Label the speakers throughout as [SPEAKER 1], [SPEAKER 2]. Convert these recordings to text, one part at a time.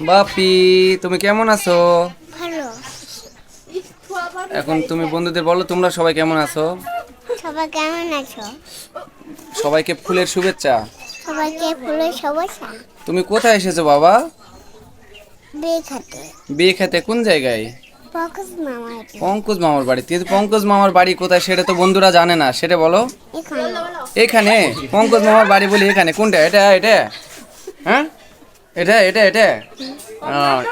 [SPEAKER 1] বাপি, তুমি কেমন আছো?
[SPEAKER 2] ভালো।
[SPEAKER 1] এখন তুমি বন্ধুদের বলো তোমরা সবাই কেমন আছো।
[SPEAKER 2] সবাই কেমন আছো?
[SPEAKER 1] সবাইকে ফুলের শুভেচ্ছা।
[SPEAKER 2] সবাইকে ফুলের শুভেচ্ছা।
[SPEAKER 1] তুমি কোথায় এসেছো বাবা?
[SPEAKER 2] বিয়ে খাতে।
[SPEAKER 1] বিয়ে খেতে কোন জায়গায়?
[SPEAKER 2] পঙ্কজ মামা আছে।
[SPEAKER 1] পঙ্কজ মামার বাড়ি। কিন্তু পঙ্কজ মামার বাড়ি কোথায় সেটা তো বন্ধুরা জানে না, সেটা বলো।
[SPEAKER 2] এখানে।
[SPEAKER 1] এখানে পঙ্কজ মামার বাড়ি বলি এখানে কোনটা? এটা এটা হ্যাঁ, এটা এটা এটা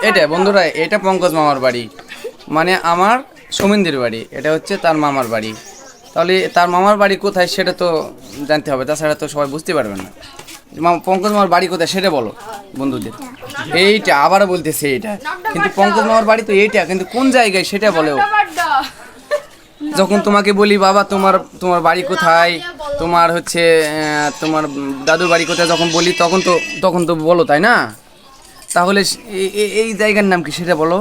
[SPEAKER 1] এটা বন্ধুরা, এটা পঙ্কজ মামার বাড়ি, মানে আমার সমিন্দির বাড়ি। এটা হচ্ছে তার মামার বাড়ি। তাহলে তার মামার বাড়ি কোথায় সেটা তো জানতে হবে, তাছাড়া তো সবাই বুঝতে পারবে না। পঙ্কজ মামার বাড়ি কোথায় সেটা বলো বন্ধুদের। এইটা আবারও বলতেছে এইটা, কিন্তু পঙ্কজ মামার বাড়ি তো এইটা, কিন্তু কোন জায়গায় সেটা বলো। যখন তোমাকে বলি বাবা তোমার তোমার বাড়ি কোথায়, তোমার হচ্ছে তোমার দাদুর বাড়ি কোথায় যখন বলি, তখন তো বলো, তাই না? তাহলে এই জায়গার নাম কি সেটা বলো।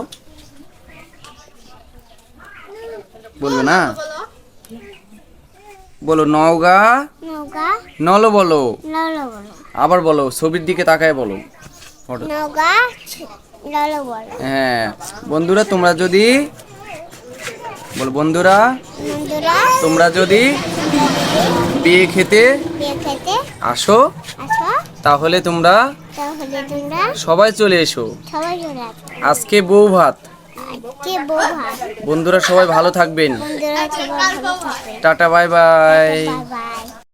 [SPEAKER 1] বলবে না? বলো নওগাঁ।
[SPEAKER 2] নৌকা।
[SPEAKER 1] নলো বলো।
[SPEAKER 2] ললো বলো।
[SPEAKER 1] আবার বলো, ছবির দিকে তাকায় বলো।
[SPEAKER 2] নৌকা। ললো বলো।
[SPEAKER 1] হ্যাঁ বন্ধুরা, তোমরা যদি বলো বন্ধুরা,
[SPEAKER 2] বন্ধুরা।
[SPEAKER 1] তোমরা যদি বিয়ে খেতে
[SPEAKER 2] বিয়ে খেতে
[SPEAKER 1] আসো
[SPEAKER 2] আসো।
[SPEAKER 1] তাহলে তোমরা
[SPEAKER 2] তাহলে তোমরা
[SPEAKER 1] সবাই চলে এসো।
[SPEAKER 2] সবাই চলে আসো।
[SPEAKER 1] আজকে বউ ভাত।
[SPEAKER 2] আজকে বউ ভাত।
[SPEAKER 1] বন্ধুরা সবাই ভালো থাকবেন।
[SPEAKER 2] বন্ধুরা সবাই ভালো থাকবে।
[SPEAKER 1] Tata bye bye.
[SPEAKER 2] Bye bye.